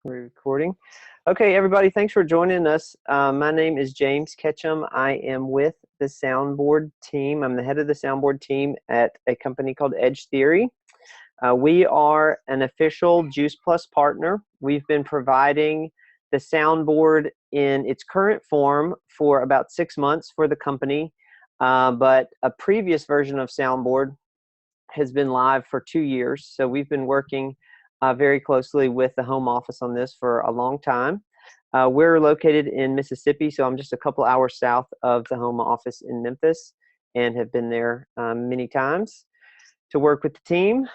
We're recording. Okay, everybody, thanks for joining us. My name is James Ketchum. I am with the Soundboard team. I'm the head of the Soundboard team at a company called Edge Theory. We are an official Juice Plus partner. We've been providing the Soundboard in its current form for about 6 months for the company, but a previous version of Soundboard has been live for 2 years. So we've been working very closely with the home office on this for a long time. We're located in Mississippi, so I'm just a couple hours south of the home office in Memphis and have been there many times to work with the team.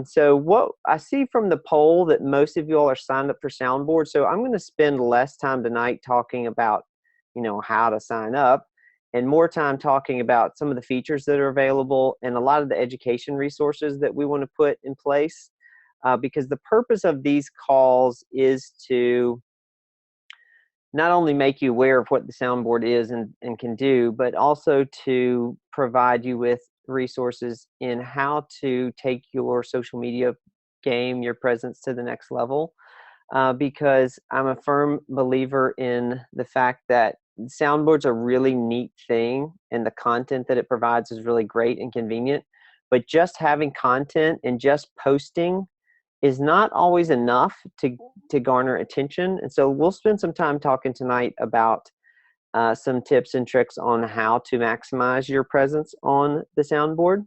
So what I see from the poll that most of you all are signed up for Soundboard. So I'm going to spend less time tonight talking about, how to sign up and more time talking about some of the features that are available and a lot of the education resources that we want to put in place. Because the purpose of these calls is to not only make you aware of what the Soundboard is and can do, but also to provide you with resources in how to take your social media game, your presence to the next level. Because I'm a firm believer in the fact that Soundboard's a really neat thing and the content that it provides is really great and convenient. But just having content and just posting is not always enough to garner attention. And so we'll spend some time talking tonight about some tips and tricks on how to maximize your presence on the Soundboard.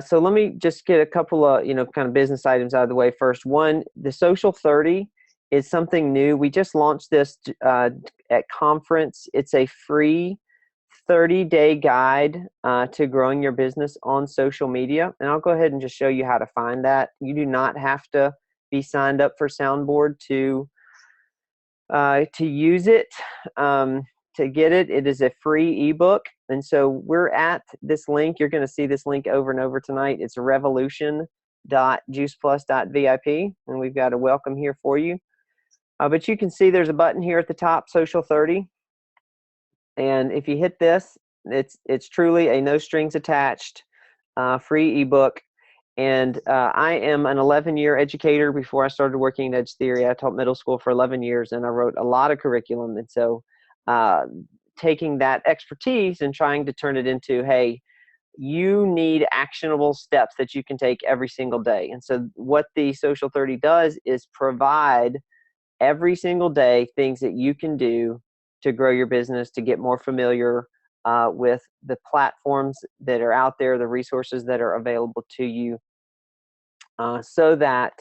So let me just get a couple of, kind of business items out of the way first. One, the Social 30 is something new. We just launched this at conference. It's a free 30-day guide to growing your business on social media. And I'll go ahead and just show you how to find that. You do not have to be signed up for Soundboard to use it. To get it, it is a free ebook. And so we're at this link. You're going to see this link over and over tonight. It's revolution.juiceplus.vip. And we've got a welcome here for you. But you can see there's a button here at the top, Social 30. And if you hit this, it's truly a no strings attached free ebook. And I am an 11-year educator. Before I started working at Edge Theory, I taught middle school for 11 years, and I wrote a lot of curriculum. And so taking that expertise and trying to turn it into, hey, you need actionable steps that you can take every single day. And so what the Social 30 does is provide every single day things that you can do to grow your business, to get more familiar with the platforms that are out there, the resources that are available to you, so that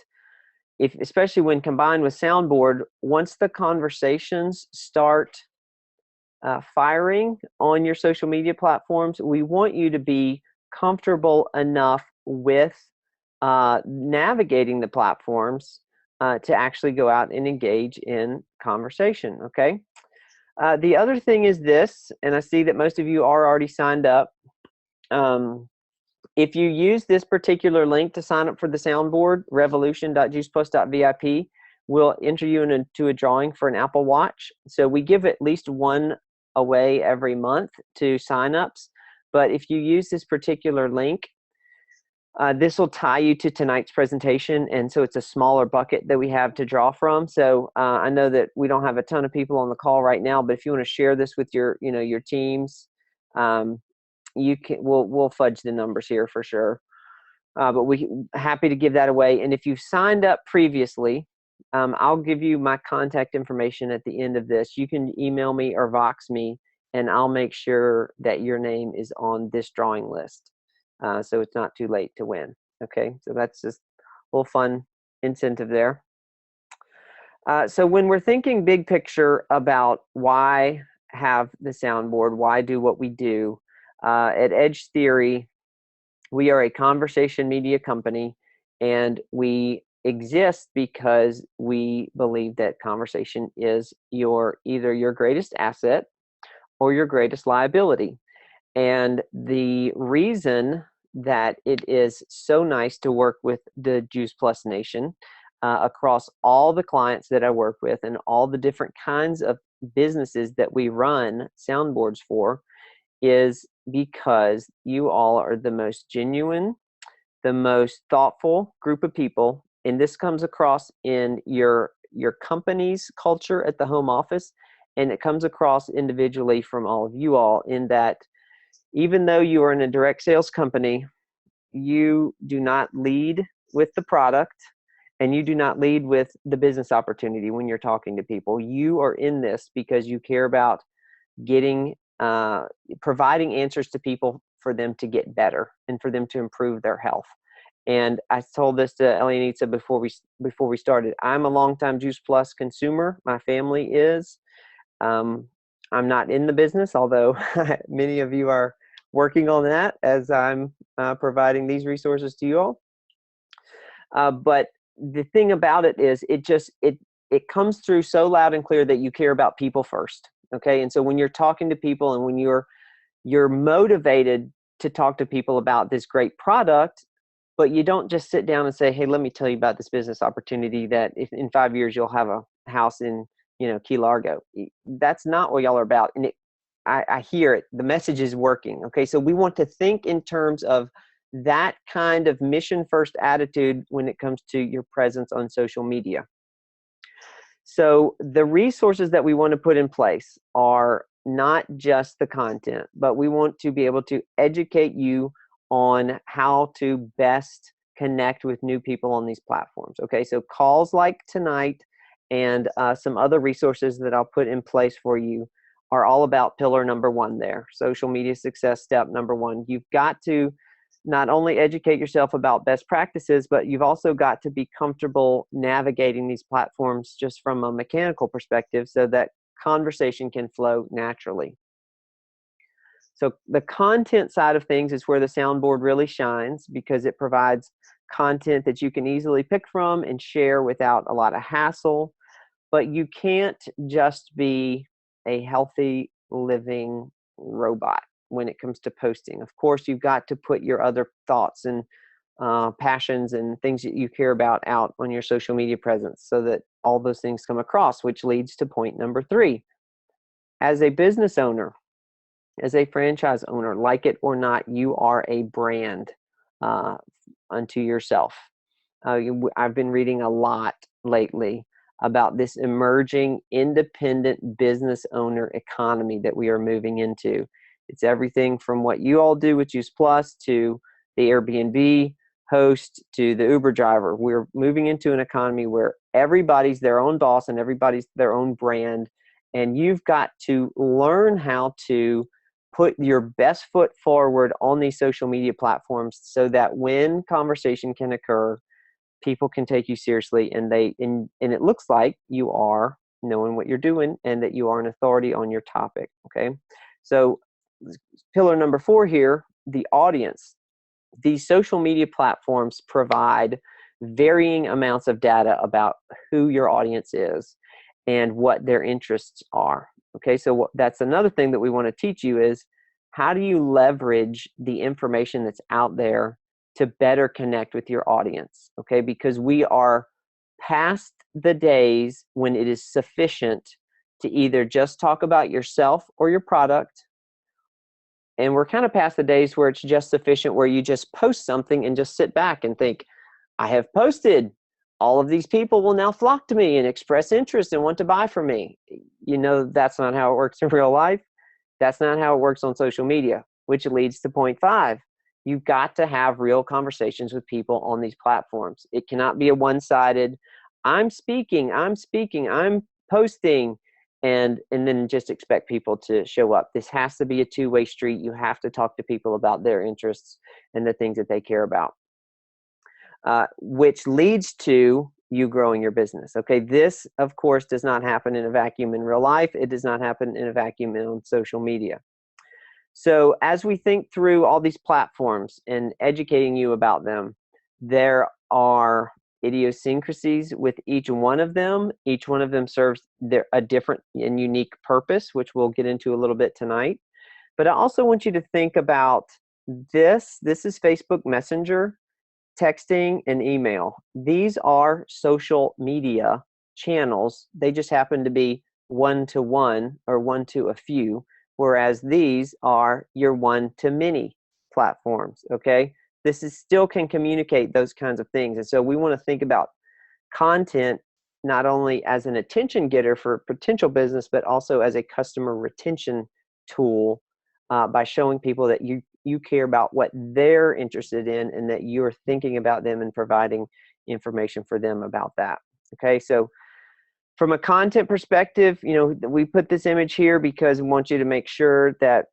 especially when combined with Soundboard, once the conversations start firing on your social media platforms, we want you to be comfortable enough with navigating the platforms to actually go out and engage in conversation, okay? The other thing is this, and I see that most of you are already signed up. If you use this particular link to sign up for the Soundboard, revolution.juiceplus.vip, we'll enter you into a drawing for an Apple Watch. So we give at least one away every month to signups. But if you use this particular link, this will tie you to tonight's presentation, and so it's a smaller bucket that we have to draw from. So I know that we don't have a ton of people on the call right now, but if you want to share this with your teams, you can. We'll fudge the numbers here for sure. But we happy to give that away. And if you've signed up previously, I'll give you my contact information at the end of this. You can email me or Vox me, and I'll make sure that your name is on this drawing list. So it's not too late to win. Okay, so that's just a little fun incentive there. So when we're thinking big picture about why have the Soundboard, why do what we do, at Edge Theory, we are a conversation media company, and we exist because we believe that conversation is either your greatest asset or your greatest liability. And the reason that it is so nice to work with the Juice Plus Nation across all the clients that I work with and all the different kinds of businesses that we run Soundboards for is because you all are the most genuine, the most thoughtful group of people and this comes across in your company's culture at the home office, and it comes across individually from all of you all, in that even though you are in a direct sales company, you do not lead with the product, and you do not lead with the business opportunity when you're talking to people. You are in this because you care about getting providing answers to people for them to get better and for them to improve their health. And I told this to Elianitsa before we started. I'm a longtime Juice Plus consumer. My family is. I'm not in the business, although many of you are working on that as I'm providing these resources to you all. But the thing about it is, it comes through so loud and clear that you care about people first. Okay, and so when you're talking to people, and when you're motivated to talk to people about this great product, but you don't just sit down and say, hey, let me tell you about this business opportunity that if in 5 years you'll have a house in, Key Largo. That's not what y'all are about. And I hear it. The message is working. Okay, so we want to think in terms of that kind of mission first attitude when it comes to your presence on social media. So the resources that we want to put in place are not just the content, but we want to be able to educate you on how to best connect with new people on these platforms. Okay, so calls like tonight and some other resources that I'll put in place for you are all about pillar number 1 there, social media success step number 1. You've got to not only educate yourself about best practices, but you've also got to be comfortable navigating these platforms just from a mechanical perspective so that conversation can flow naturally. So the content side of things is where the soundboard really shines, because it provides content that you can easily pick from and share without a lot of hassle. But you can't just be a healthy living robot when it comes to posting. Of course, you've got to put your other thoughts and passions and things that you care about out on your social media presence so that all those things come across, which leads to point number 3. As a business owner, as a franchise owner, like it or not, you are a brand unto yourself. I've been reading a lot lately about this emerging independent business owner economy that we are moving into. It's everything from what you all do with Juice Plus to the Airbnb host to the Uber driver. We're moving into an economy where everybody's their own boss and everybody's their own brand. And you've got to learn how to put your best foot forward on these social media platforms so that when conversation can occur, people can take you seriously, and it looks like you are knowing what you're doing and that you are an authority on your topic. Okay, so pillar number 4 here, the audience. These social media platforms provide varying amounts of data about who your audience is and what their interests are. Okay, so that's another thing that we want to teach you is how do you leverage the information that's out there to better connect with your audience, okay? Because we are past the days when it is sufficient to either just talk about yourself or your product, and we're kind of past the days where it's just sufficient where you just post something and just sit back and think, I have posted. All of these people will now flock to me and express interest and want to buy from me. That's not how it works in real life. That's not how it works on social media, which leads to point 5. You've got to have real conversations with people on these platforms. It cannot be a one-sided, I'm speaking, I'm posting, and then just expect people to show up. This has to be a two-way street. You have to talk to people about their interests and the things that they care about, which leads to you growing your business. Okay, this, of course, does not happen in a vacuum in real life. It does not happen in a vacuum on social media. So as we think through all these platforms and educating you about them, there are idiosyncrasies with each one of them. Each one of them serves a different and unique purpose, which we'll get into a little bit tonight. But I also want you to think about this. This is Facebook Messenger, texting, and email. These are social media channels. They just happen to be one-to-one or one-to-a-few, whereas these are your one-to-many platforms, okay? This is still can communicate those kinds of things. And so we want to think about content not only as an attention getter for potential business, but also as a customer retention tool by showing people that you care about what they're interested in and that you're thinking about them and providing information for them about that. Okay, so from a content perspective, we put this image here because we want you to make sure that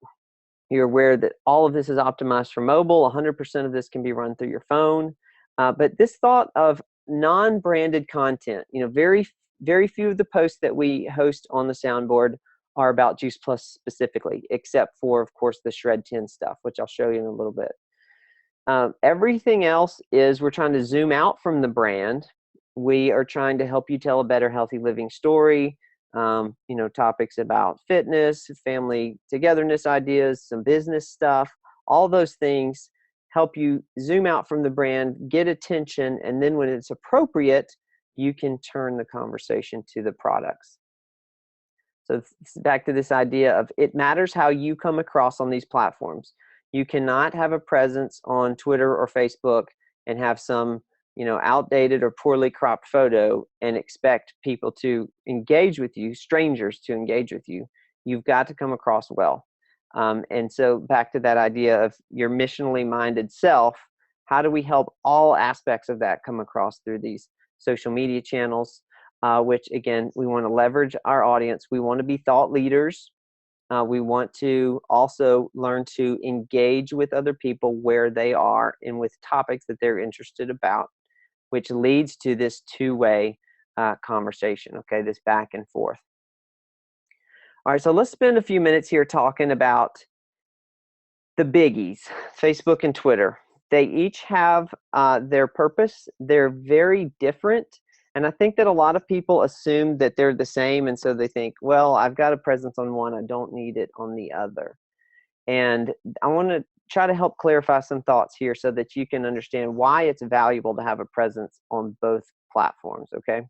you're aware that all of this is optimized for mobile. 100% of this can be run through your phone. But this thought of non-branded content, very, very few of the posts that we host on the Soundboard are about Juice Plus specifically, except for, of course, the Shred 10 stuff, which I'll show you in a little bit. Everything else is we're trying to zoom out from the brand. We are trying to help you tell a better healthy living story. Topics about fitness, family togetherness ideas, some business stuff, all those things help you zoom out from the brand, get attention, and then when it's appropriate, you can turn the conversation to the products. So back to this idea of it matters how you come across on these platforms. You cannot have a presence on Twitter or Facebook and have some outdated or poorly cropped photo and expect people to engage with you, strangers to engage with you. You've got to come across well. And so back to that idea of your missionally minded self, how do we help all aspects of that come across through these social media channels, which again, we want to leverage our audience. We want to be thought leaders. We want to also learn to engage with other people where they are and with topics that they're interested about, which leads to this two-way conversation, okay, this back and forth. All right, so let's spend a few minutes here talking about the biggies, Facebook and Twitter. They each have their purpose. They're very different. And I think that a lot of people assume that they're the same, and so they think, well, I've got a presence on one, I don't need it on the other. And I want to try to help clarify some thoughts here so that you can understand why it's valuable to have a presence on both platforms, okay?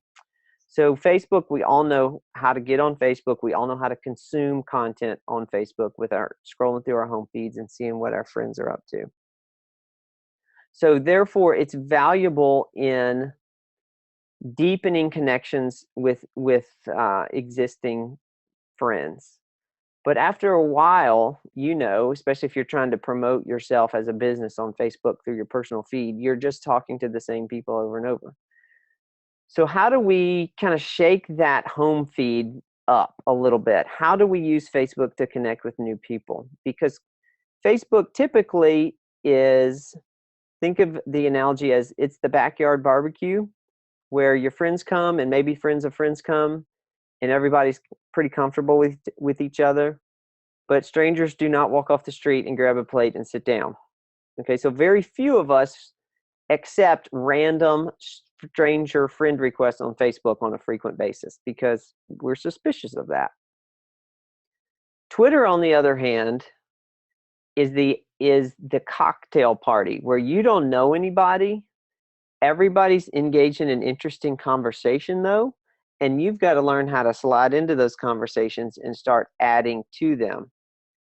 So Facebook, we all know how to get on Facebook. We all know how to consume content on Facebook with our scrolling through our home feeds and seeing what our friends are up to. So therefore, it's valuable in deepening connections with existing friends. But after a while, especially if you're trying to promote yourself as a business on Facebook through your personal feed, you're just talking to the same people over and over. So how do we kind of shake that home feed up a little bit? How do we use Facebook to connect with new people? Because Facebook typically is, think of the analogy as it's the backyard barbecue where your friends come and maybe friends of friends come and everybody's pretty comfortable with each other, but strangers do not walk off the street and grab a plate and sit down. Okay, so very few of us accept random stranger friend requests on Facebook on a frequent basis because we're suspicious of that. Twitter, on the other hand, is the cocktail party where you don't know anybody. Everybody's engaged in an interesting conversation though, and you've got to learn how to slide into those conversations and start adding to them.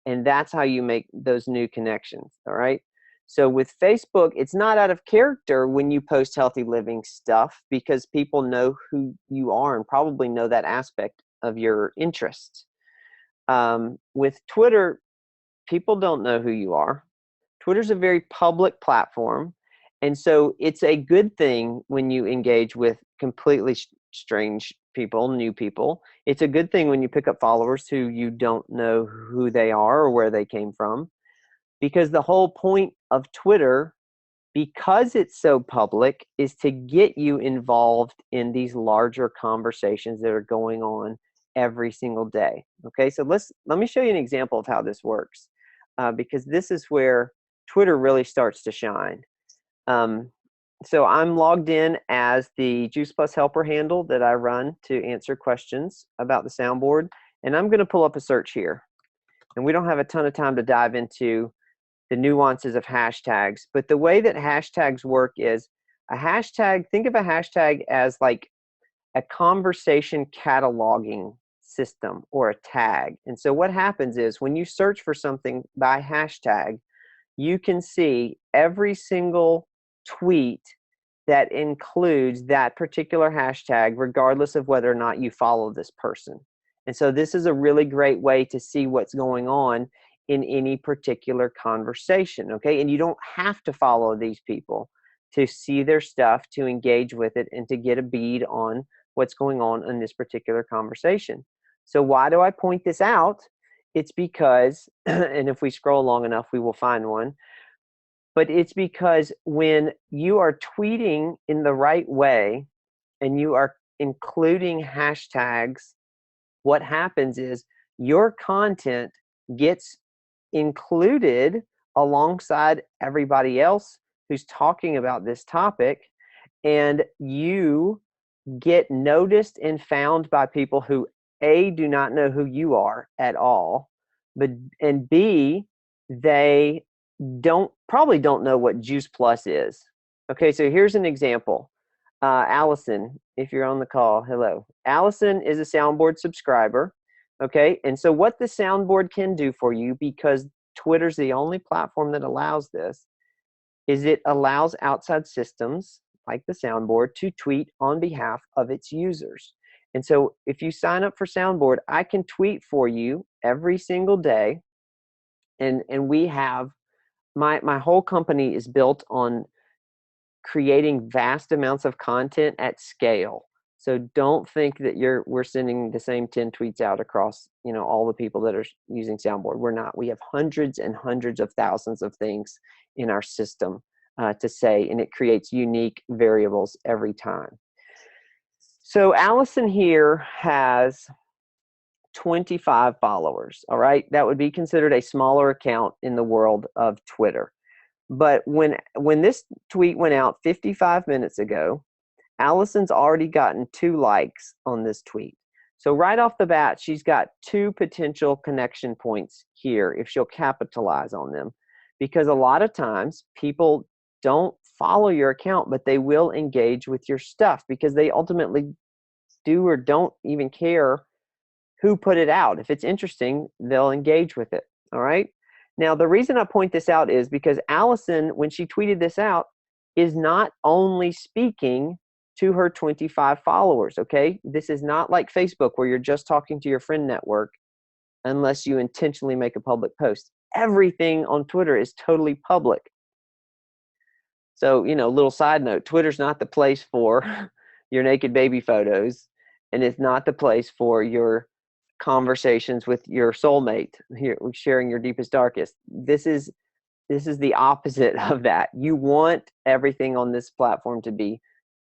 And that's how you make those new connections, all right? So with Facebook, it's not out of character when you post healthy living stuff because people know who you are and probably know that aspect of your interest. With Twitter, people don't know who you are. Twitter's a very public platform. And so it's a good thing when you engage with completely strange people, new people. It's a good thing when you pick up followers who you don't know who they are or where they came from. Because the whole point of Twitter, because it's so public, is to get you involved in these larger conversations that are going on every single day. Okay, so let me show you an example of how this works, because this is where Twitter really starts to shine. So I'm logged in as the Juice Plus Helper handle that I run to answer questions about the Soundboard, and I'm going to pull up a search here. And we don't have a ton of time to dive into the nuances of hashtags, but the way that hashtags work is a hashtag, think of a hashtag as like a conversation cataloging system or a tag. And so what happens is when you search for something by hashtag, you can see every single tweet that includes that particular hashtag, regardless of whether or not you follow this person. And so this is a really great way to see what's going on in any particular conversation, okay? And you don't have to follow these people to see their stuff, to engage with it, and to get a bead on what's going on in this particular conversation. So why do I point this out? It's because, and if we scroll long enough, we will find one, but it's because when you are tweeting in the right way and you are including hashtags, what happens is your content gets included alongside everybody else who's talking about this topic, and you get noticed and found by people who A, do not know who you are at all, but and B, they probably don't know what Juice Plus is. Okay, so here's an example. Allison, if you're on the call, hello. Allison is a Soundboard subscriber. Okay, and so what the Soundboard can do for you, because Twitter's the only platform that allows this, is it allows outside systems like the Soundboard to tweet on behalf of its users. And so if you sign up for Soundboard, I can tweet for you every single day. And we have, my whole company is built on creating vast amounts of content at scale. So don't think that we're sending the same 10 tweets out across, all the people that are using Soundboard. We're not. We have hundreds and hundreds of thousands of things in our system to say, and it creates unique variables every time. So Allison here has 25 followers, all right? That would be considered a smaller account in the world of Twitter. But when this tweet went out 55 minutes ago, Allison's already gotten 2 likes on this tweet. So right off the bat, she's got 2 potential connection points here if she'll capitalize on them. Because a lot of times people don't follow your account, but they will engage with your stuff because they ultimately do or don't even care who put it out. If it's interesting, they'll engage with it, all right? Now, the reason I point this out is because Allison, when she tweeted this out, is not only speaking to her 25 followers, okay? This is not like Facebook where you're just talking to your friend network unless you intentionally make a public post. Everything on Twitter is totally public. So, little side note, Twitter's not the place for your naked baby photos, and it's not the place for your conversations with your soulmate, here sharing your deepest, darkest. This is the opposite of that. You want everything on this platform to be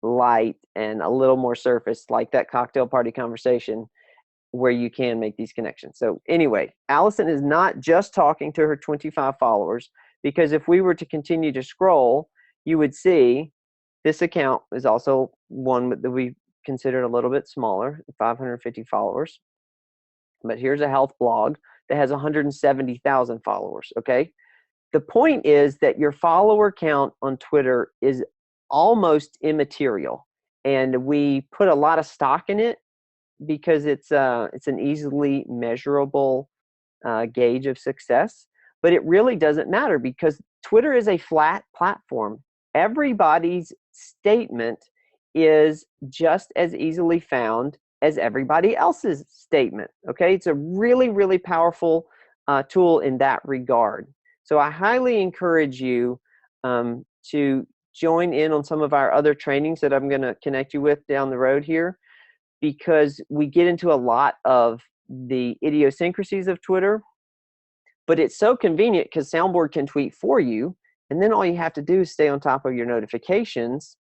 light and a little more surface, like that cocktail party conversation where you can make these connections. So anyway, Allison is not just talking to her 25 followers, because if we were to continue to scroll, you would see this account is also one that we considered a little bit smaller, 550 followers. But here's a health blog that has 170,000 followers, okay? The point is that your follower count on Twitter is almost immaterial, and we put a lot of stock in it because it's an easily measurable gauge of success. But it really doesn't matter because Twitter is a flat platform. Everybody's statement is just as easily found as everybody else's statement, okay? It's a really, really powerful tool in that regard. So I highly encourage you to join in on some of our other trainings that I'm going to connect you with down the road here, because we get into a lot of the idiosyncrasies of Twitter, but it's so convenient because Soundboard can tweet for you, and then all you have to do is stay on top of your notifications,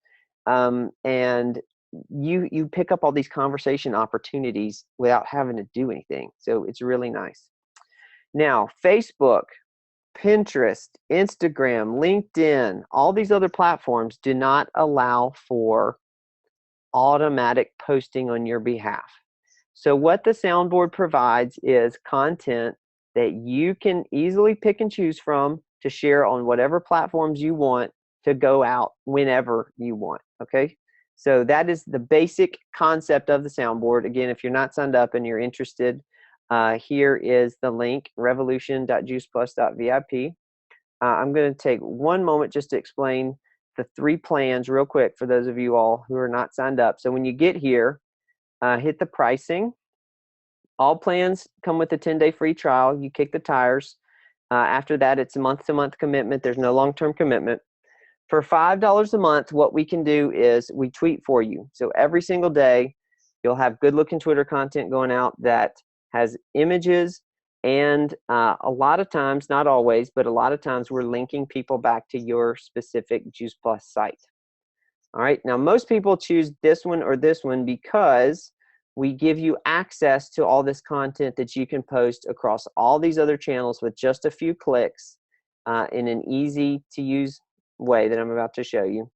and you pick up all these conversation opportunities without having to do anything. So it's really nice. Now, Facebook, Pinterest, Instagram, LinkedIn, all these other platforms do not allow for automatic posting on your behalf. So what the Soundboard provides is content that you can easily pick and choose from to share on whatever platforms you want to go out whenever you want, okay? So that is the basic concept of the Soundboard. Again, if you're not signed up and you're interested, here is the link, revolution.juiceplus.vip. I'm going to take one moment just to explain the 3 plans real quick for those of you all who are not signed up. So when you get here, hit the pricing. All plans come with a 10-day free trial. You kick the tires. After that, it's a month-to-month commitment. There's no long-term commitment. For $5 a month, what we can do is we tweet for you. So every single day, you'll have good-looking Twitter content going out that has images, and a lot of times, not always, but a lot of times we're linking people back to your specific Juice Plus site. All right, now most people choose this one or this one because we give you access to all this content that you can post across all these other channels with just a few clicks in an easy-to-use way that I'm about to show you.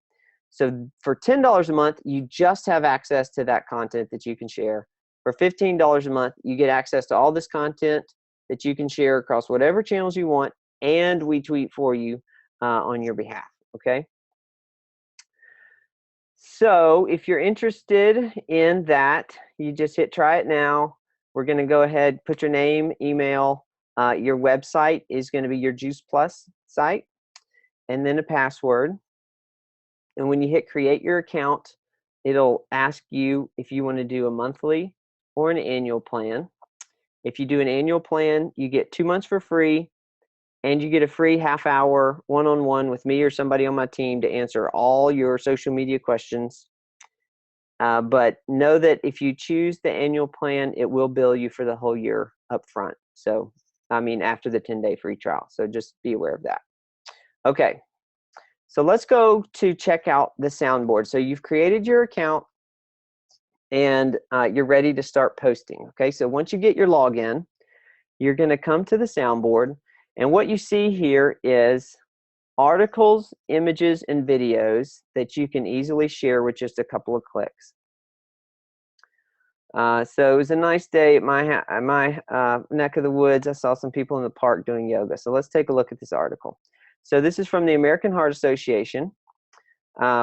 So for $10 a month, you just have access to that content that you can share. For $15 a month, you get access to all this content that you can share across whatever channels you want, and we tweet for you on your behalf, okay? So if you're interested in that, you just hit try it now. We're going to go ahead, put your name, email. Your website is going to be your Juice Plus site, and then a password. And when you hit create your account, it'll ask you if you want to do a monthly or an annual plan. If you do an annual plan, you get 2 months for free, and you get a free half-hour one-on-one with me or somebody on my team to answer all your social media questions. But know that if you choose the annual plan, it will bill you for the whole year up front. So, I mean, after the 10-day free trial. So just be aware of that. Okay. So let's go to check out the soundboard. So you've created your account, and you're ready to start posting. Okay, so once you get your login, you're going to come to the soundboard, and what you see here is articles, images, and videos that you can easily share with just a couple of clicks. So it was a nice day at my neck of the woods. I saw some people in the park doing yoga. So let's take a look at this article. So this is from the American Heart Association.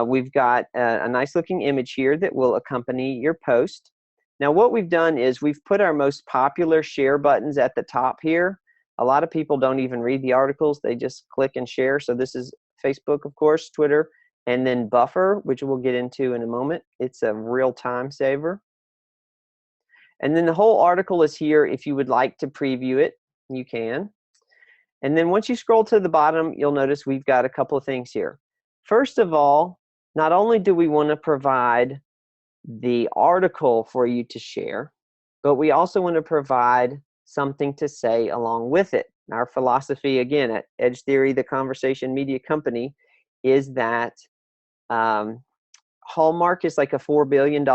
We've got a nice looking image here that will accompany your post. Now what we've done is we've put our most popular share buttons at the top here. A lot of people don't even read the articles. They just click and share. So this is Facebook, of course, Twitter, and then Buffer, which we'll get into in a moment. It's a real time saver. And then the whole article is here. If you would like to preview it, you can. And then once you scroll to the bottom, you'll notice we've got a couple of things here. First of all, not only do we want to provide the article for you to share, but we also want to provide something to say along with it. Our philosophy, again, at Edge Theory, the conversation media company, is that Hallmark is like a $4 billion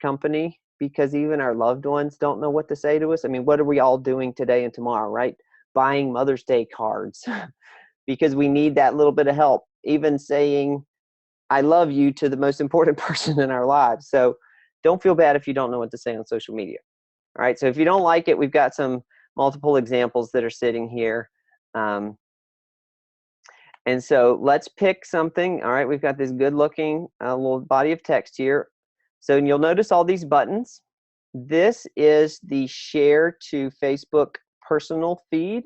company because even our loved ones don't know what to say to us. I mean, what are we all doing today and tomorrow, right? Buying Mother's Day cards because we need that little bit of help, even saying I love you to the most important person in our lives. So don't feel bad if you don't know what to say on social media. All right, so if you don't like it, we've got some multiple examples that are sitting here. And so let's pick something. All right, we've got this good looking little body of text here. So you'll notice all these buttons. This is the share to Facebook personal feed.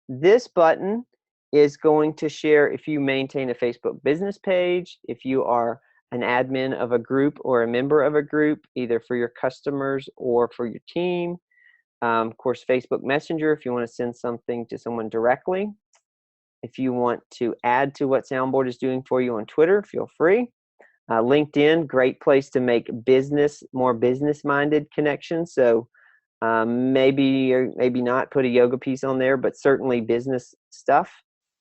This button is going to share if you maintain a Facebook business page, if you are an admin of a group or a member of a group, either for your customers or for your team. Of course, Facebook Messenger, if you want to send something to someone directly. If you want to add to what Soundboard is doing for you on Twitter, feel free. LinkedIn, great place to make more business-minded connections. So maybe or maybe not put a yoga piece on there, but certainly business stuff.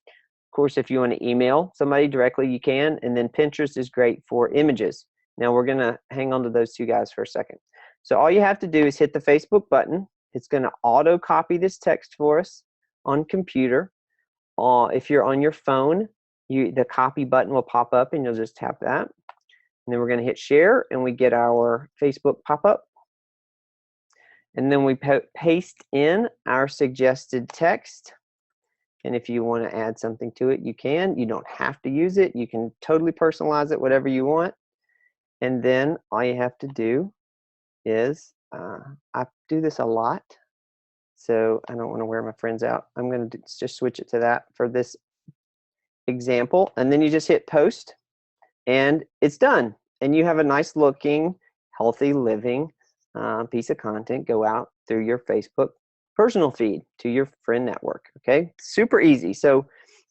Of course, if you want to email somebody directly, you can. And then Pinterest is great for images. Now we're going to hang on to those two guys for a second. So all you have to do is hit the Facebook button. It's going to auto copy this text for us on computer. If you're on your phone, the copy button will pop up and you'll just tap that. And then we're going to hit share and we get our Facebook pop-up. And then we paste in our suggested text. And if you want to add something to it, you can. You don't have to use it. You can totally personalize it, whatever you want. And then all you have to do is, I do this a lot, so I don't want to wear my friends out. I'm going to just switch it to that for this example, and then you just hit post, and it's done. And you have a nice looking, healthy living piece of content go out through your Facebook personal feed to your friend network. Okay, super easy. So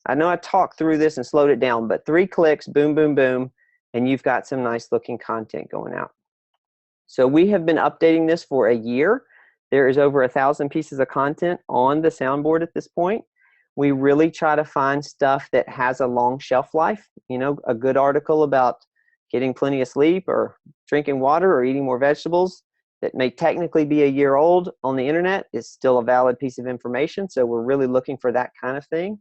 I know I talked through this and slowed it down, but 3 clicks, boom, boom, boom, and you've got some nice looking content going out. So we have been updating this for a year. There is over 1,000 pieces of content on the Soundboard at this point. We really try to find stuff that has a long shelf life. You know, a good article about getting plenty of sleep or drinking water or eating more vegetables that may technically be a year old on the internet is still a valid piece of information. So we're really looking for that kind of thing.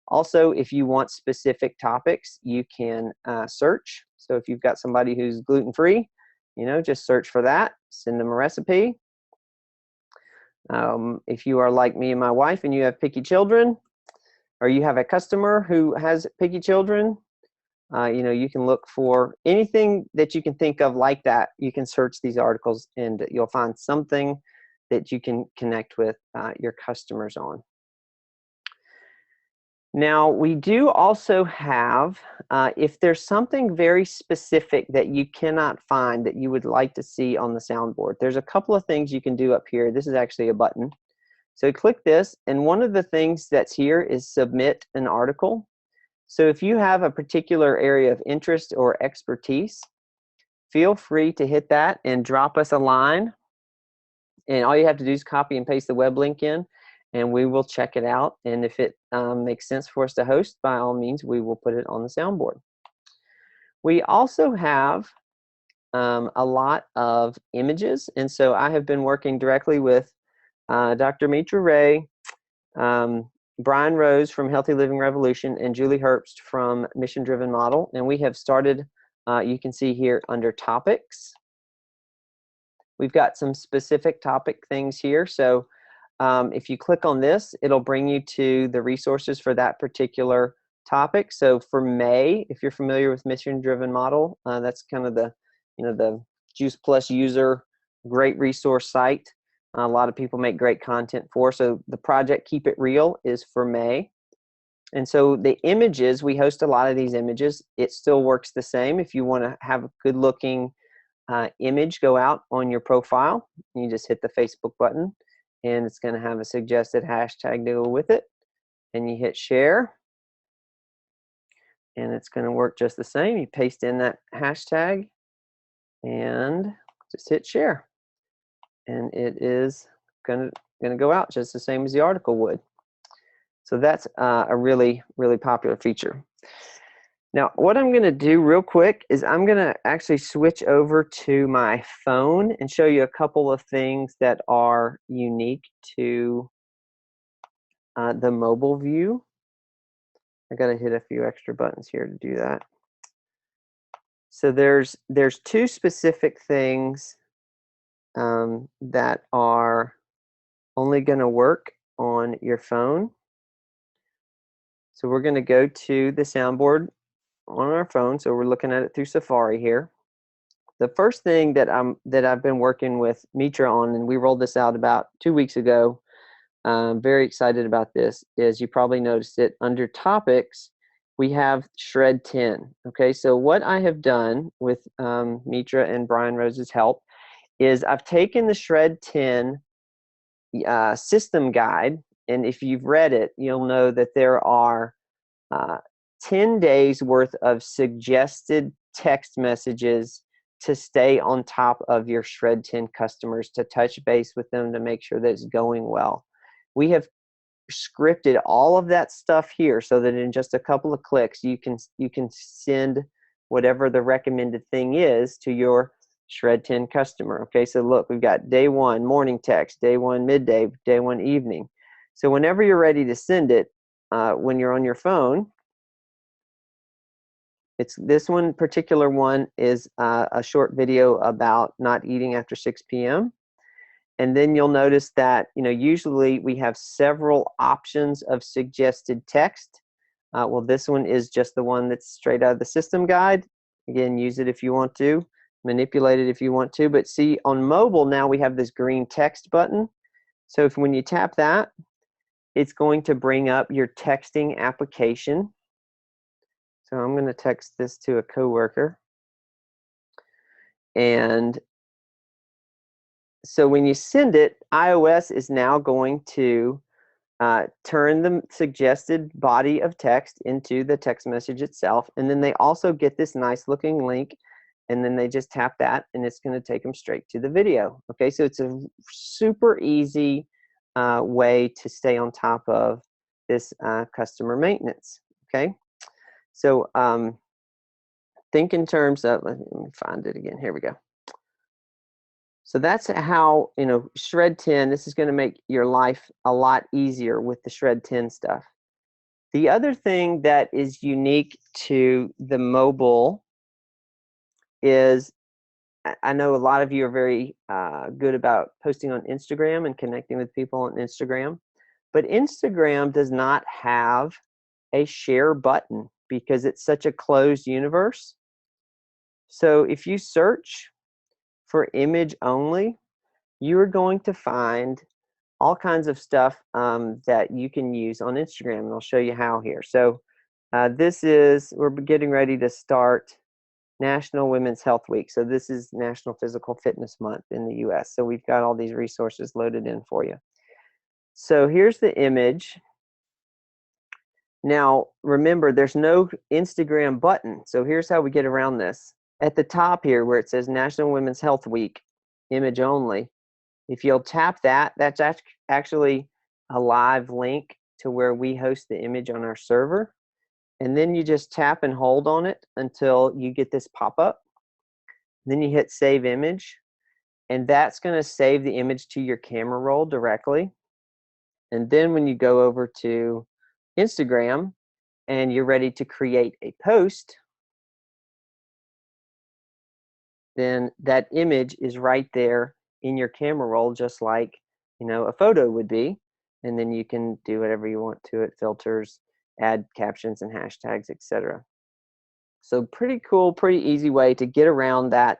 Also, if you want specific topics, you can search. So if you've got somebody who's gluten-free, you know, just search for that, send them a recipe. If you are like me and my wife and you have picky children, or you have a customer who has picky children, you know, you can look for anything that you can think of like that. You can search these articles and you'll find something that you can connect with your customers on. Now, we do also have, if there's something very specific that you cannot find that you would like to see on the Soundboard, there's a couple of things you can do up here. This is actually a button. So click this, and one of the things that's here is submit an article. So if you have a particular area of interest or expertise, feel free to hit that and drop us a line. And all you have to do is copy and paste the web link in, and we will check it out. And if it makes sense for us to host, by all means, we will put it on the Soundboard. We also have a lot of images. And so I have been working directly with Dr. Mitra Ray, Brian Rose from Healthy Living Revolution, and Julie Herbst from Mission Driven Model. And we have started, you can see here under topics. We've got some specific topic things here. So if you click on this, it'll bring you to the resources for that particular topic. So for May, if you're familiar with Mission Driven Model, that's kind of the, you know, the Juice Plus user, great resource site. A lot of people make great content for. So the project Keep It Real is for May. And so the images, we host a lot of these images. It still works the same. If you want to have a good looking image go out on your profile, you just hit the Facebook button and it's going to have a suggested hashtag to go with it. And you hit share. And it's going to work just the same. You paste in that hashtag and just hit share. And it is going to go out just the same as the article would. So that's a really, really popular feature. Now, what I'm going to do real quick is I'm going to actually switch over to my phone and show you a couple of things that are unique to the mobile view. I got to hit a few extra buttons here to do that. So there's 2 specific things that are only going to work on your phone. So we're going to go to the Soundboard on our phone. So we're looking at it through Safari here. The first thing that I've been working with Mitra on, and we rolled this out about 2 weeks ago. Very excited about this. Is you probably noticed it under topics, we have Shred 10. Okay, so what I have done with Mitra and Brian Rose's help is I've taken the Shred 10 system guide, and if you've read it, you'll know that there are 10 days worth of suggested text messages to stay on top of your Shred 10 customers, to touch base with them to make sure that it's going well. We have scripted all of that stuff here so that in just a couple of clicks you can send whatever the recommended thing is to your Shred 10 customer. Okay, so look, we've got day 1 morning text, day 1 midday, day 1 evening. So whenever you're ready to send it, when you're on your phone, it's this one particular one is a short video about not eating after 6 p.m. And then you'll notice that, you know, usually we have several options of suggested text. Well, this one is just the one that's straight out of the system guide. Again, use it if you want to, manipulate it if you want to. But see, on mobile now we have this green text button. So when you tap that, it's going to bring up your texting application. So I'm going to text this to a coworker. And so when you send it, iOS is now going to turn the suggested body of text into the text message itself. And then they also get this nice looking link, and then they just tap that and it's going to take them straight to the video. Okay, so it's a super easy way to stay on top of this customer maintenance. Okay, so think in terms of, let me find it again. Here we go. So that's how, Shred 10, this is going to make your life a lot easier with the Shred 10 stuff. The other thing that is unique to the mobile is, I know a lot of you are very good about posting on Instagram and connecting with people on Instagram, but Instagram does not have a share button because it's such a closed universe. So if you search for image only, you are going to find all kinds of stuff that you can use on Instagram, and I'll show you how here. So we're getting ready to start National Women's Health Week. So this is National Physical Fitness Month in the US. So we've got all these resources loaded in for you. So here's the image. Now, remember, there's no Instagram button. So here's how we get around this. At the top here where it says National Women's Health Week, image only, if you'll tap that, that's actually a live link to where we host the image on our server. And then you just tap and hold on it until you get this pop-up. Then you hit Save Image, and that's going to save the image to your camera roll directly. And then when you go over to Instagram and you're ready to create a post, then that image is right there in your camera roll, just like a photo would be. And then you can do whatever you want to it, filters, add captions and hashtags, etc. So pretty cool, pretty easy way to get around that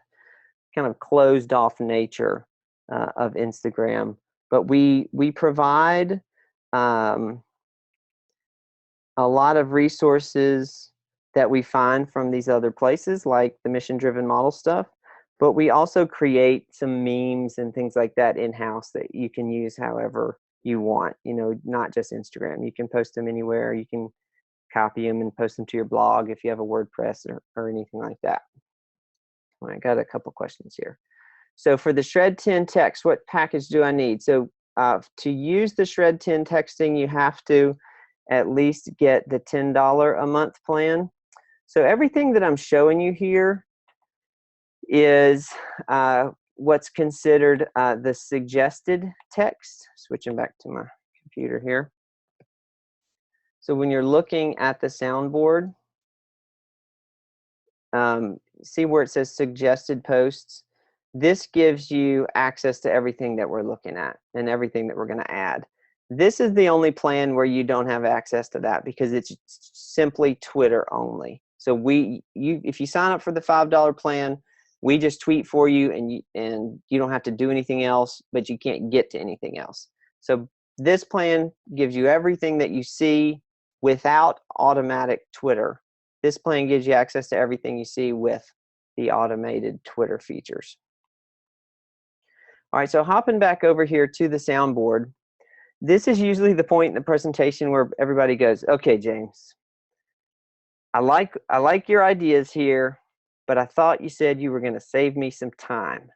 kind of closed off nature of Instagram. But we provide a lot of resources that we find from these other places, like the mission-driven model stuff. But we also create some memes and things like that in-house that you can use however you want, not just Instagram. You can post them anywhere. You can copy them and post them to your blog if you have a WordPress or anything like that. All right, got a couple questions here. So for the Shred 10 text, what package do I need? So to use the Shred 10 texting, you have to at least get the $10 a month plan. So everything that I'm showing you here is what's considered the suggested text. Switching back to my computer here. So when you're looking at the soundboard, see where it says suggested posts? This gives you access to everything that we're looking at and everything that we're going to add. This is the only plan where you don't have access to that because it's simply Twitter only. So if you sign up for the $5 plan, we just tweet for you, and you don't have to do anything else, but you can't get to anything else. So this plan gives you everything that you see without automatic Twitter. This plan gives you access to everything you see with the automated Twitter features. All right, so hopping back over here to the soundboard, this is usually the point in the presentation where everybody goes, okay, James, I like your ideas here, but I thought you said you were going to save me some time.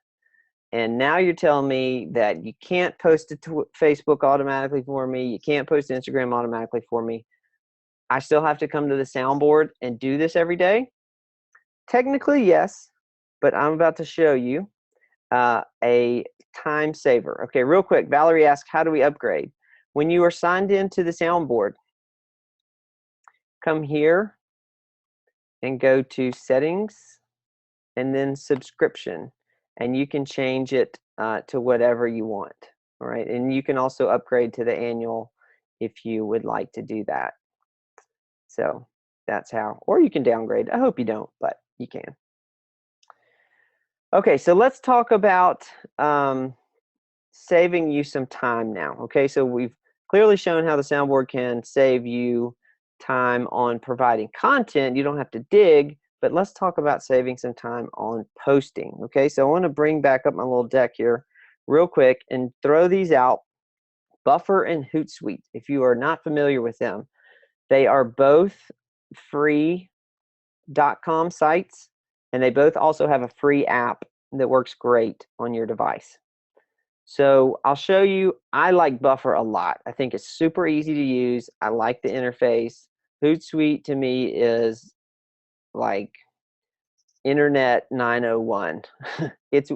And now you're telling me that you can't post to Facebook automatically for me. You can't post to Instagram automatically for me. I still have to come to the soundboard and do this every day? Technically, yes, but I'm about to show you a time saver. Okay, real quick, Valerie asked, how do we upgrade? When you are signed into the soundboard, come here and go to settings and then subscription, and you can change it to whatever you want. All right, and you can also upgrade to the annual if you would like to do that. So that's how, or you can downgrade. I hope you don't, but you can. Okay, so let's talk about saving you some time now. Okay, so we've clearly shown how the soundboard can save you time on providing content, you don't have to dig, but let's talk about saving some time on posting. Okay, so I want to bring back up my little deck here real quick and throw these out. Buffer and Hootsuite, if you are not familiar with them, they are both free.com sites, and they both also have a free app that works great on your device. So I'll show you. I like Buffer a lot. I think it's super easy to use. I like the interface. Hootsuite to me is like Internet 901. it's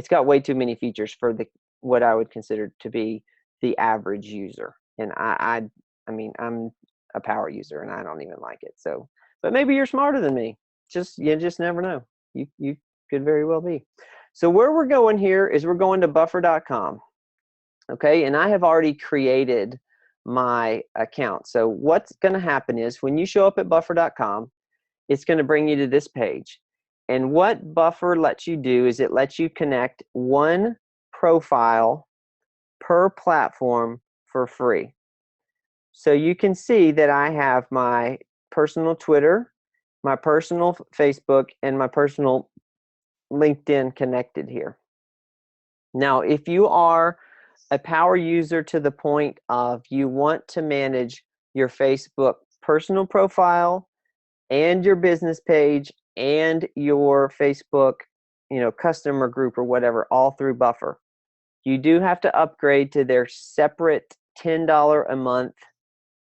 got way too many features for what I would consider to be the average user. And I mean, I'm a power user and I don't even like it. So, but maybe you're smarter than me. You just never know. You could very well be. So where we're going here is we're going to buffer.com. Okay, and I have already created my account. So what's going to happen is when you show up at buffer.com, it's going to bring you to this page. And what Buffer lets you do is it lets you connect one profile per platform for free. So you can see that I have my personal Twitter, my personal Facebook, and my personal LinkedIn connected here. Now, if you are a power user to the point of you want to manage your Facebook personal profile and your business page and your Facebook, customer group or whatever, all through Buffer, you do have to upgrade to their separate $10 a month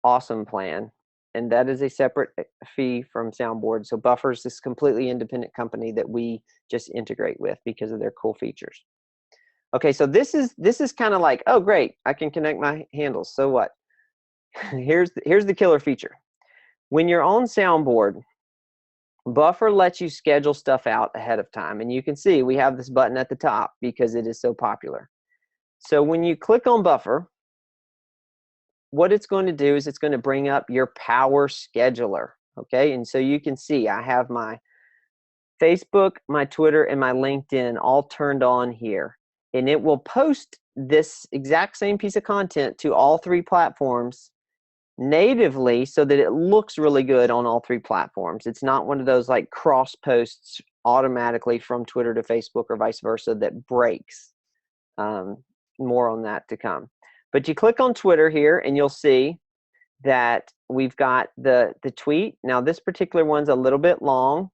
awesome plan, and that is a separate fee from Soundboard. So Buffer is this completely independent company that we just integrate with because of their cool features. Okay, so this is kind of like, oh great, I can connect my handles. So what? here's the killer feature. When you're on Soundboard, Buffer lets you schedule stuff out ahead of time, and you can see we have this button at the top because it is so popular. So when you click on Buffer, what it's going to do is it's going to bring up your power scheduler. Okay, and so you can see I have my Facebook, my Twitter, and my LinkedIn all turned on here, and it will post this exact same piece of content to all three platforms natively so that it looks really good on all three platforms. It's not one of those like cross posts automatically from Twitter to Facebook or vice versa that breaks. More on that to come. But you click on Twitter here and you'll see that we've got the tweet. Now this particular one's a little bit long,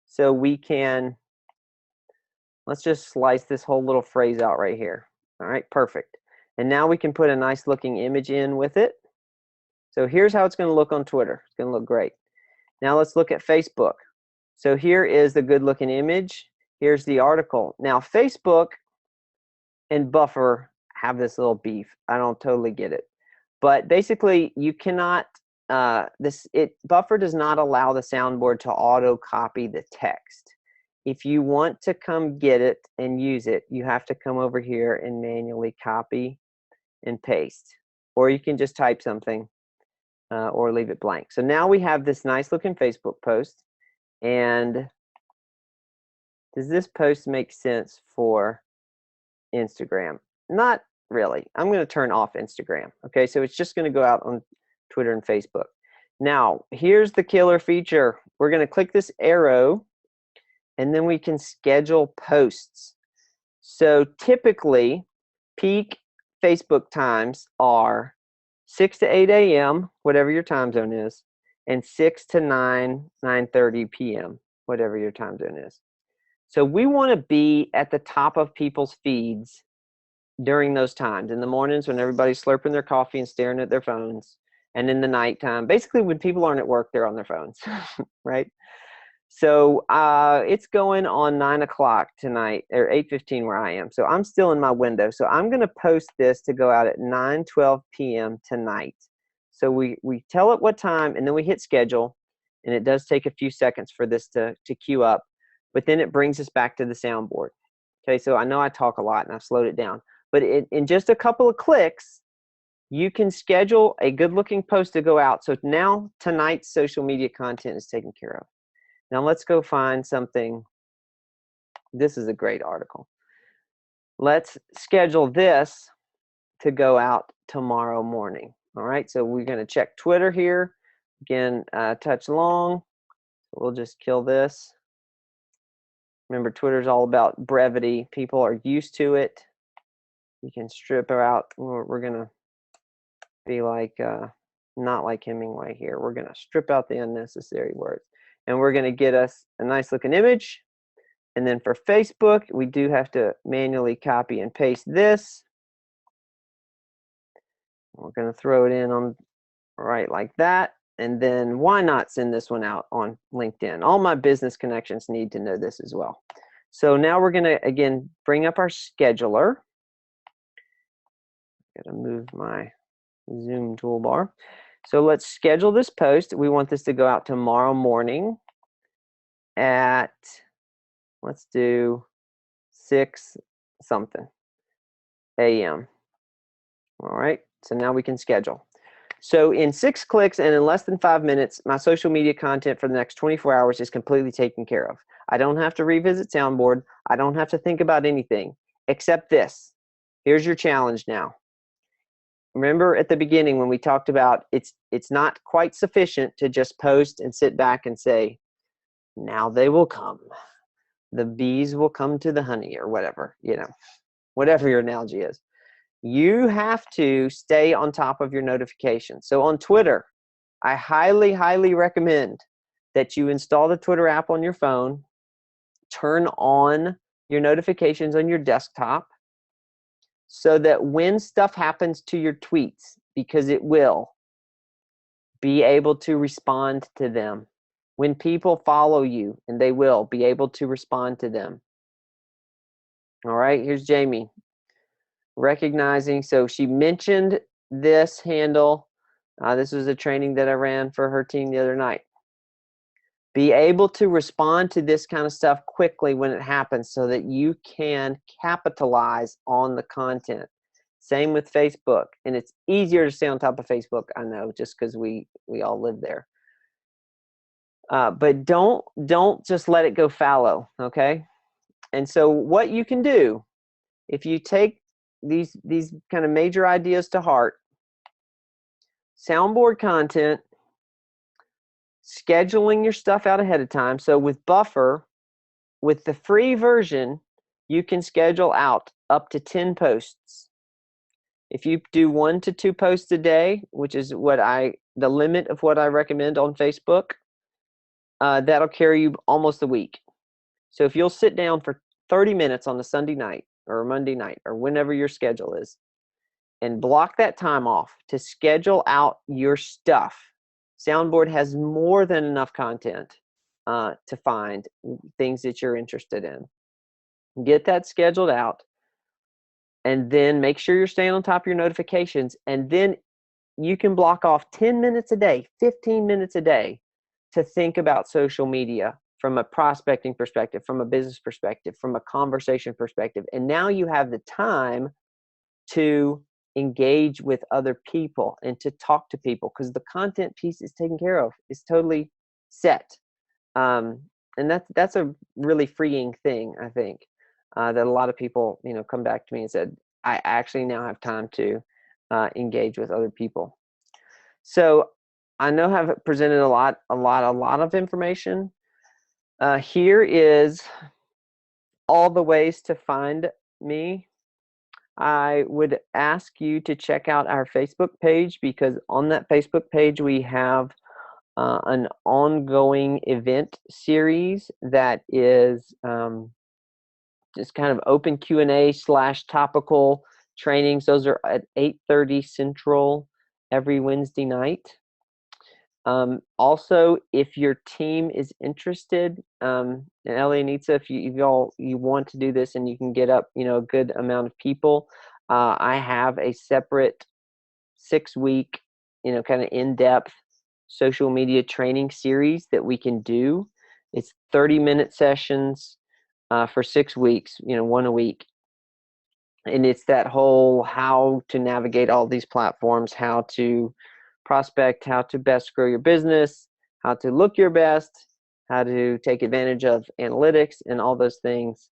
so let's just slice this whole little phrase out right here. All right, perfect. And now we can put a nice looking image in with it. So here's how it's going to look on Twitter. It's going to look great. Now let's look at Facebook. So here is the good looking image. Here's the article. Now Facebook and Buffer have this little beef. I don't totally get it. But basically you cannot, Buffer does not allow the Soundboard to auto copy the text. If you want to come get it and use it, you have to come over here and manually copy and paste. Or you can just type something. Or leave it blank. So now we have this nice looking Facebook post. And does this post make sense for Instagram? Not really. I'm going to turn off Instagram. Okay, so it's just going to go out on Twitter and Facebook. Now, here's the killer feature. We're going to click this arrow, and then we can schedule posts. So typically, peak Facebook times are 6 to 8 a.m., whatever your time zone is, and 6 to 9:30 p.m., whatever your time zone is. So we want to be at the top of people's feeds during those times. In the mornings when everybody's slurping their coffee and staring at their phones, and in the nighttime, basically when people aren't at work, they're on their phones, right? So it's going on 9 o'clock tonight, or 8:15 where I am. So I'm still in my window. So I'm going to post this to go out at 9:12 p.m. tonight. So we tell it what time, and then we hit schedule. And it does take a few seconds for this to queue up. But then it brings us back to the Soundboard. Okay, so I know I talk a lot, and I've slowed it down. But in just a couple of clicks, you can schedule a good-looking post to go out. So now tonight's social media content is taken care of. Now let's go find something. This is a great article. Let's schedule this to go out tomorrow morning. All right, so we're going to check Twitter here. Again, touch long. We'll just kill this. Remember, Twitter's all about brevity. People are used to it. You can strip her out. We're going to be like, not like Hemingway here. We're going to strip out the unnecessary words. And we're going to get us a nice looking image. And then for Facebook, we do have to manually copy and paste this. We're going to throw it in on right like that. And then why not send this one out on LinkedIn? All my business connections need to know this as well. So now we're going to, again, bring up our scheduler. Got to move my Zoom toolbar. So let's schedule this post. We want this to go out tomorrow morning at, let's do 6 something a.m. All right, so now we can schedule. So in 6 clicks and in less than 5 minutes, my social media content for the next 24 hours is completely taken care of. I don't have to revisit Soundboard. I don't have to think about anything except this. Here's your challenge now. Remember at the beginning when we talked about it's not quite sufficient to just post and sit back and say, now they will come. The bees will come to the honey, or whatever, you know, whatever your analogy is. You have to stay on top of your notifications. So on Twitter, I highly, highly recommend that you install the Twitter app on your phone, turn on your notifications on your desktop, so that when stuff happens to your tweets, because it will, be able to respond to them. When people follow you, and they will, be able to respond to them. All right, here's Jamie. Recognizing, so she mentioned this handle. This was a training that I ran for her team the other night. Be able to respond to this kind of stuff quickly when it happens so that you can capitalize on the content. Same with Facebook. And it's easier to stay on top of Facebook, I know, just because we all live there. But don't just let it go fallow, okay? And so what you can do, if you take these kind of major ideas to heart, Soundboard content, scheduling your stuff out ahead of time. So with Buffer, with the free version, you can schedule out up to 10 posts. If you do 1 to 2 posts a day, which is the limit of what I recommend on Facebook, that'll carry you almost a week. So if you'll sit down for 30 minutes on a Sunday night or a Monday night or whenever your schedule is, and block that time off to schedule out your stuff. Soundboard has more than enough content to find things that you're interested in. Get that scheduled out, and then make sure you're staying on top of your notifications, and then you can block off 10 minutes a day, 15 minutes a day to think about social media from a prospecting perspective, from a business perspective, from a conversation perspective. And now you have the time to engage with other people and to talk to people, because the content piece is taken care of. It's totally set. And that's a really freeing thing, I think, that a lot of people, come back to me and said, I actually now have time to engage with other people. So I know I've presented a lot of information. Here is all the ways to find me. I would ask you to check out our Facebook page, because on that Facebook page we have an ongoing event series that is just kind of open Q&A / topical trainings. Those are at 8:30 Central every Wednesday night. Also, if your team is interested, and Ellie and Nitsa, if you want to do this and you can get up, a good amount of people, I have a separate 6-week, kind of in-depth social media training series that we can do. It's 30-minute sessions for 6 weeks, 1 a week. And it's that whole how to navigate all these platforms, how to prospect, how to best grow your business, how to look your best, how to take advantage of analytics and all those things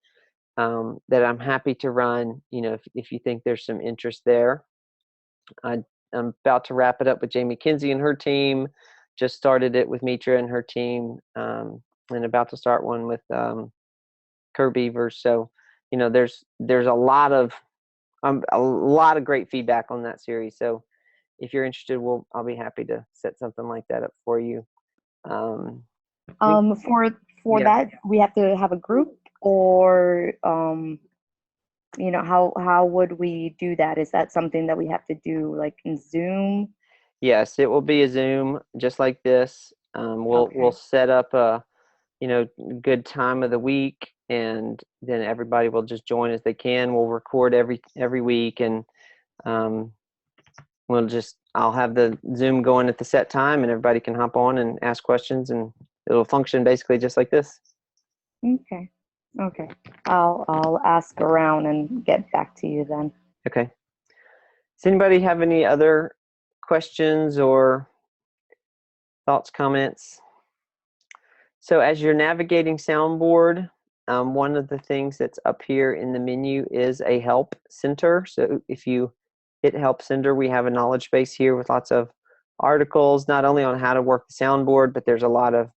that I'm happy to run, if you think there's some interest there. I'm about to wrap it up with Jamie Kinsey and her team. Just started it with Mitra and her team, and about to start one with Kerr Beavers. So, there's a lot of great feedback on that series. So, if you're interested, I'll be happy to set something like that up for you. For that, we have to have a group, or how would we do that? Is that something that we have to do like in Zoom? Yes, it will be a Zoom just like this. We'll set up a good time of the week, and then everybody will just join as they can. We'll record every week, and I'll have the Zoom going at the set time, and everybody can hop on and ask questions, and it'll function basically just like this. Okay. I'll ask around and get back to you then. Okay. Does anybody have any other questions or thoughts, comments? So as you're navigating Soundboard, one of the things that's up here in the menu is a help center. So if you hit help center, we have a knowledge base here with lots of articles, not only on how to work the Soundboard, but there's a lot of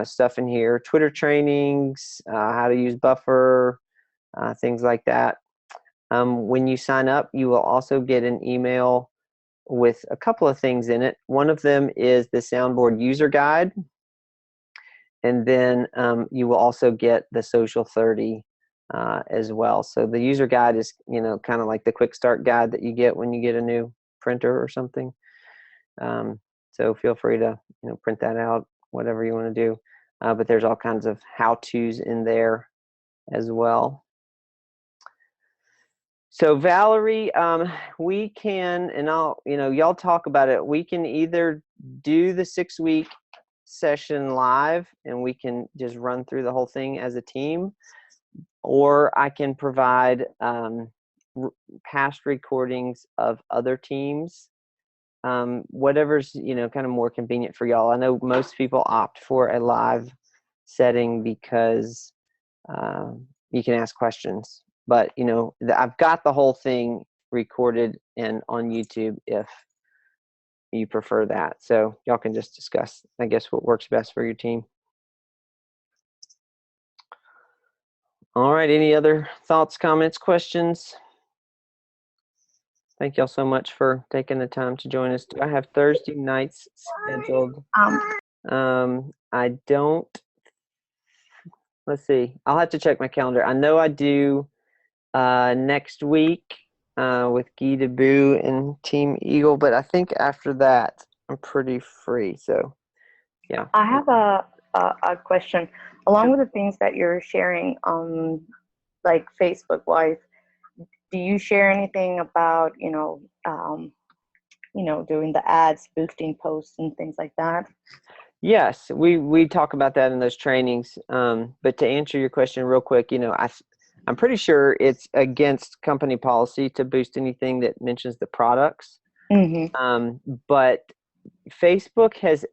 stuff in here, Twitter trainings, how to use Buffer, things like that. When you sign up, you will also get an email with a couple of things in it. One of them is the Soundboard user guide. And then you will also get the Social 30 as well. So the user guide is, kind of like the quick start guide that you get when you get a new printer or something. So feel free to, print that out, whatever you want to do. But there's all kinds of how-tos in there as well. So Valerie, we can, and y'all talk about it. We can either do the 6-week session live and we can just run through the whole thing as a team, or I can provide past recordings of other teams, whatever's kind of more convenient for y'all. I know most people opt for a live setting because you can ask questions, but I've got the whole thing recorded and on YouTube if you prefer that. So y'all can just discuss, I guess, what works best for your team. All right, any other thoughts, comments, questions? Thank y'all so much for taking the time to join us. Do I have Thursday nights scheduled? I don't. Let's see. I'll have to check my calendar. I know I do next week with Guy Debut and Team Eagle, but I think after that I'm pretty free. So, yeah. I have a question. Along with the things that you're sharing on, like Facebook-wise, do you share anything about doing the ads, boosting posts, and things like that? Yes, we talk about that in those trainings. But to answer your question real quick, I'm pretty sure it's against company policy to boost anything that mentions the products. Mm-hmm. But Facebook has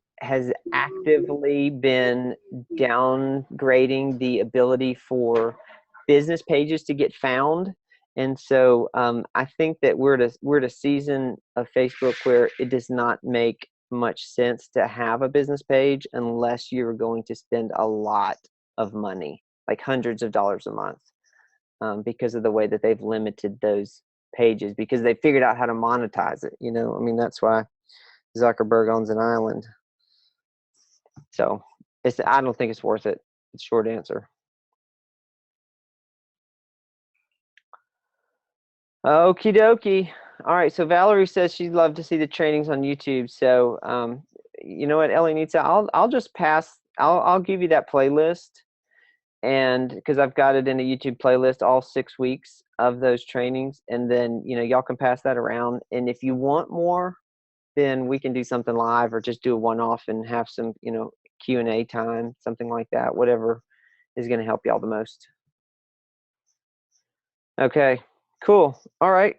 actively been downgrading the ability for business pages to get found. And so I think that we're at a season of Facebook where it does not make much sense to have a business page unless you're going to spend a lot of money, like hundreds of dollars a month, because of the way that they've limited those pages, because they figured out how to monetize it. That's why Zuckerberg owns an island. So I don't think it's worth it. It's short answer. Okie dokie. All right. So Valerie says she'd love to see the trainings on YouTube. So, you know what, Ellie needs to, I'll just pass, I'll give you that playlist, and because I've got it in a YouTube playlist, all 6 weeks of those trainings. And then, y'all can pass that around. And if you want more, then we can do something live or just do a one-off and have some, Q&A time, something like that, whatever is going to help y'all the most. Okay, cool. All right.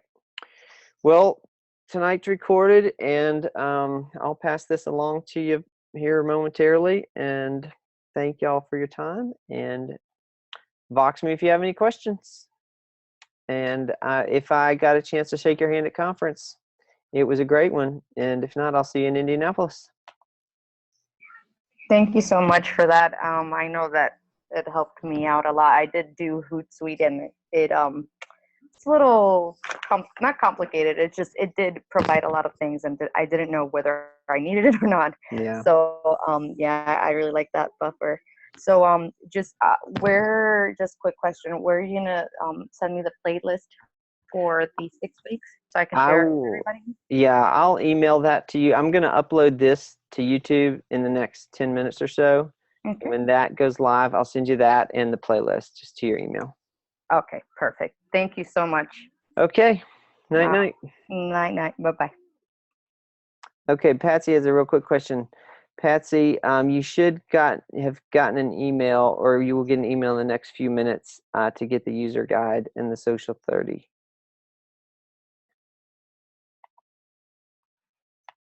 Well, tonight's recorded, and I'll pass this along to you here momentarily. And thank y'all for your time. And Vox me if you have any questions. And if I got a chance to shake your hand at conference, It was a great one. And if not, I'll see you in Indianapolis. Thank you so much for that. I know that it helped me out a lot. I did do Hootsuite, and it's a little not complicated. It did provide a lot of things, and I didn't know whether I needed it or not. Yeah. So yeah, I really like that buffer. So just quick question, where are you gonna send me the playlist for the 6 weeks so I can share it with everybody? Yeah, I'll email that to you. I'm going to upload this to YouTube in the next 10 minutes or so. Okay. And when that goes live, I'll send you that and the playlist just to your email. Okay, perfect. Thank you so much. Okay. Night. Night. Bye-bye. Okay, Patsy has a real quick question. Patsy, you should have gotten an email, or you will get an email in the next few minutes to get the user guide and the Social 30.